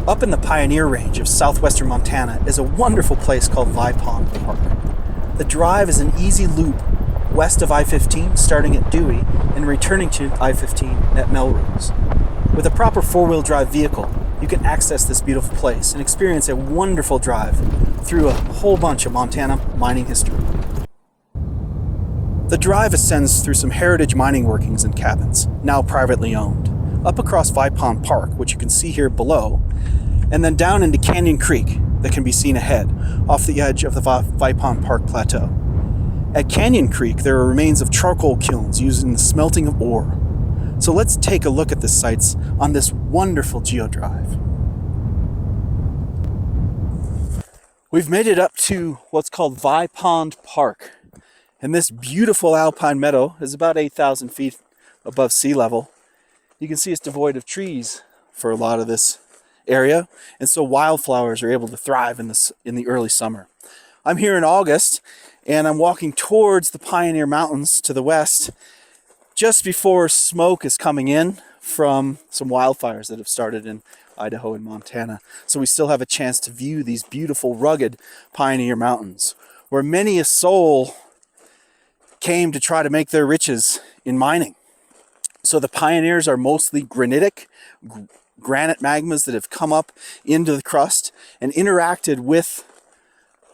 Up in the Pioneer Range of southwestern Montana is a wonderful place called Vipond Park. The drive is an easy loop west of I-15 starting at Dewey and returning to I-15 at Melrose. With a proper four-wheel drive vehicle, you can access this beautiful place and experience a wonderful drive through a whole bunch of Montana mining history. The drive ascends through some heritage mining workings and cabins, now privately owned, up across Vipond Park, which you can see here below, and then down into Canyon Creek that can be seen ahead, off the edge of the Vipond Park Plateau. At Canyon Creek, there are remains of charcoal kilns used in the smelting of ore. So let's take a look at the sites on this wonderful geodrive. We've made it up to what's called Vipond Park. And this beautiful alpine meadow is about 8,000 feet above sea level. You can see it's devoid of trees for a lot of this area, and so wildflowers are able to thrive in the early summer. I'm here in August, and I'm walking towards the Pioneer Mountains to the west, just before smoke is coming in from some wildfires that have started in Idaho and Montana. So we still have a chance to view these beautiful, rugged Pioneer Mountains, where many a soul came to try to make their riches in mining. So the pioneers are mostly granitic, granite magmas that have come up into the crust and interacted with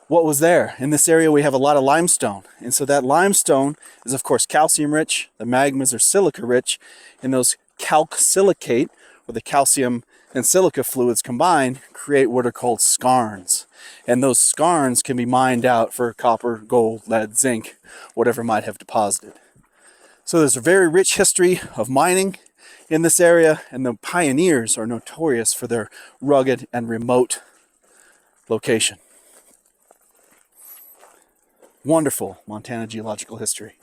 what was there. In this area we have a lot of limestone, and so that limestone is of course calcium rich. The magmas are silica rich, and those calc-silicate, where the calcium and silica fluids combine, create what are called skarns. And those skarns can be mined out for copper, gold, lead, zinc, whatever might have deposited. So there's a very rich history of mining in this area, and the pioneers are notorious for their rugged and remote location. Wonderful Montana geological history.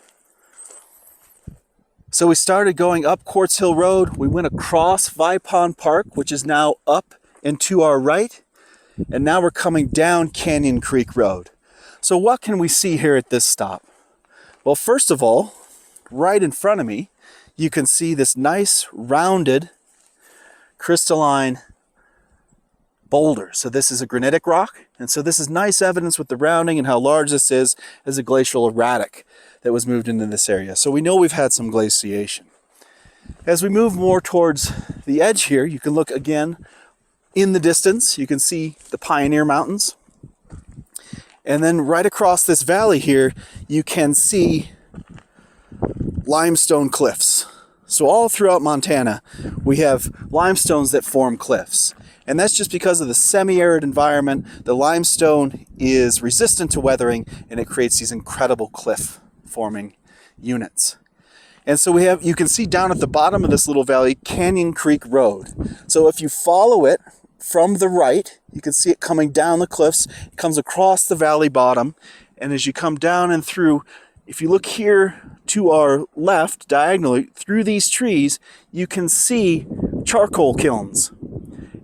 So we started going up Quartz Hill Road. We went across Vipond Park, which is now up and to our right. And now we're coming down Canyon Creek Road. So what can we see here at this stop? Well, first of all, right in front of me, you can see this nice rounded crystalline boulder. So this is a granitic rock, and so this is nice evidence with the rounding and how large this is as a glacial erratic that was moved into this area. So we know we've had some glaciation. As we move more towards the edge here, you can look again in the distance. You can see the Pioneer Mountains. And then right across this valley here, you can see limestone cliffs. So all throughout Montana, we have limestones that form cliffs. And that's just because of the semi-arid environment. The limestone is resistant to weathering, and it creates these incredible cliff-forming units. And so you can see down at the bottom of this little valley, Canyon Creek Road. So if you follow it from the right, you can see it coming down the cliffs. It comes across the valley bottom, and as you come down and through, if you look here to our left, diagonally, through these trees, you can see charcoal kilns.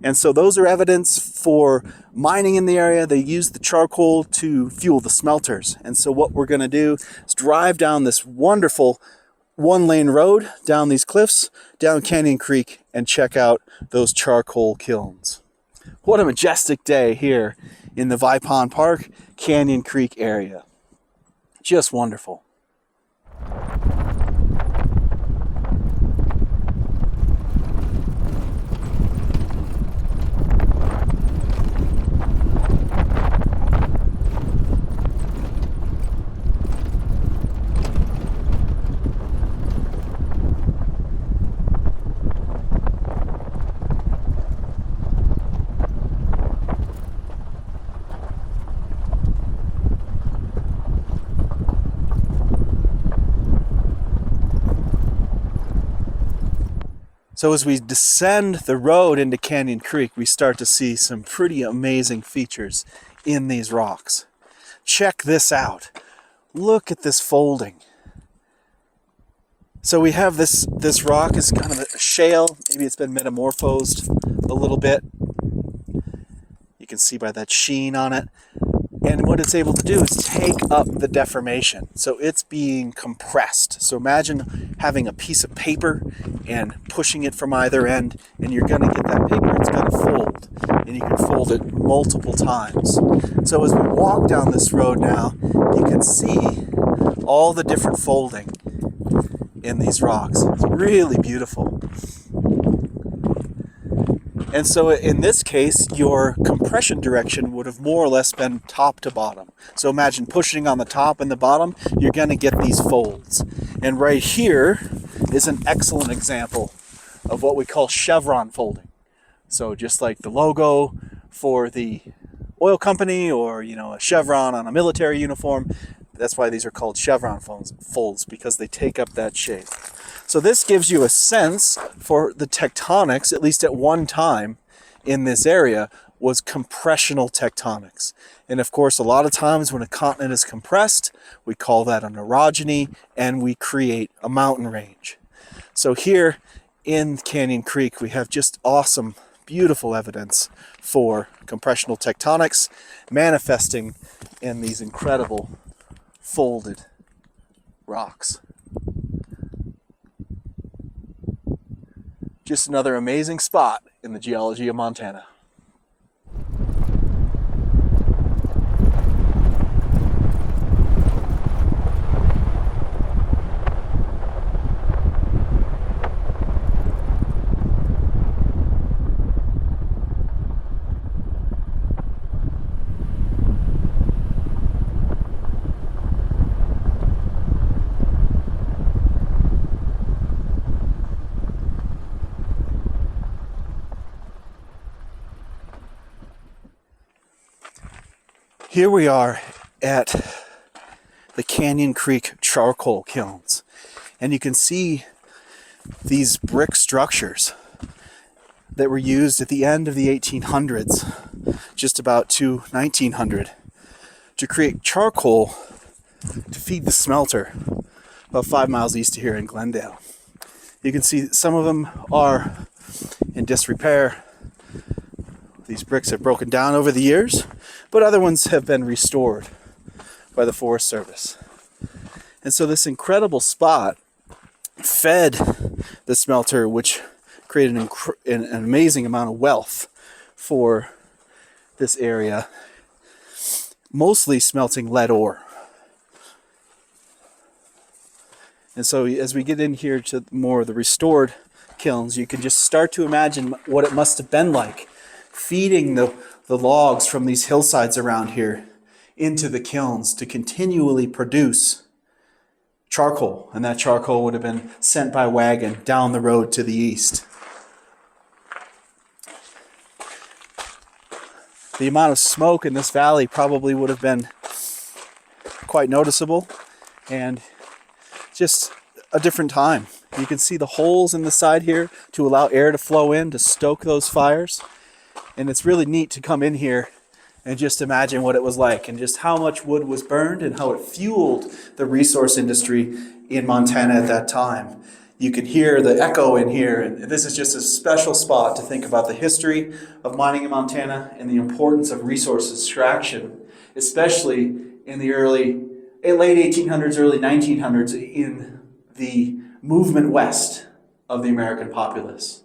And so those are evidence for mining in the area. They use the charcoal to fuel the smelters. And so what we're going to do is drive down this wonderful one-lane road, down these cliffs, down Canyon Creek, and check out those charcoal kilns. What a majestic day here in the Vipond Park, Canyon Creek area. Just wonderful. So as we descend the road into Canyon Creek, we start to see some pretty amazing features in these rocks. Check this out. Look at this folding. So we have this rock is kind of a shale. Maybe it's been metamorphosed a little bit. You can see by that sheen on it. And what it's able to do is take up the deformation. So it's being compressed. So imagine having a piece of paper and pushing it from either end, and you're going to get that paper, it's going to fold. and you can fold it multiple times. So as we walk down this road now, you can see all the different folding in these rocks. It's really beautiful. And so in this case, your compression direction would have more or less been top to bottom. So imagine pushing on the top and the bottom, you're going to get these folds. And right here is an excellent example of what we call chevron folding. So just like the logo for the oil company, or a chevron on a military uniform, that's why these are called chevron folds, because they take up that shape. So this gives you a sense for the tectonics, at least at one time in this area, was compressional tectonics. And of course, a lot of times when a continent is compressed, we call that an orogeny, and we create a mountain range. So here in Canyon Creek, we have just awesome, beautiful evidence for compressional tectonics manifesting in these incredible folded rocks. Just another amazing spot in the geology of Montana. Here we are at the Canyon Creek charcoal kilns, and you can see these brick structures that were used at the end of the 1800s, just about to 1900, to create charcoal to feed the smelter about 5 miles east of here in Glendale. You can see some of them are in disrepair. These bricks have broken down over the years, but other ones have been restored by the Forest Service. And so this incredible spot fed the smelter, which created an amazing amount of wealth for this area, mostly smelting lead ore. And so as we get in here to more of the restored kilns, you can just start to imagine what it must have been like feeding the logs from these hillsides around here into the kilns to continually produce charcoal. And that charcoal would have been sent by wagon down the road to the east. The amount of smoke in this valley probably would have been quite noticeable, and just a different time. You can see the holes in the side here to allow air to flow in to stoke those fires. And it's really neat to come in here and just imagine what it was like, and just how much wood was burned and how it fueled the resource industry in Montana at that time. You can hear the echo in here, and this is just a special spot to think about the history of mining in Montana and the importance of resource extraction, especially in the late 1800s, early 1900s, in the movement west of the American populace.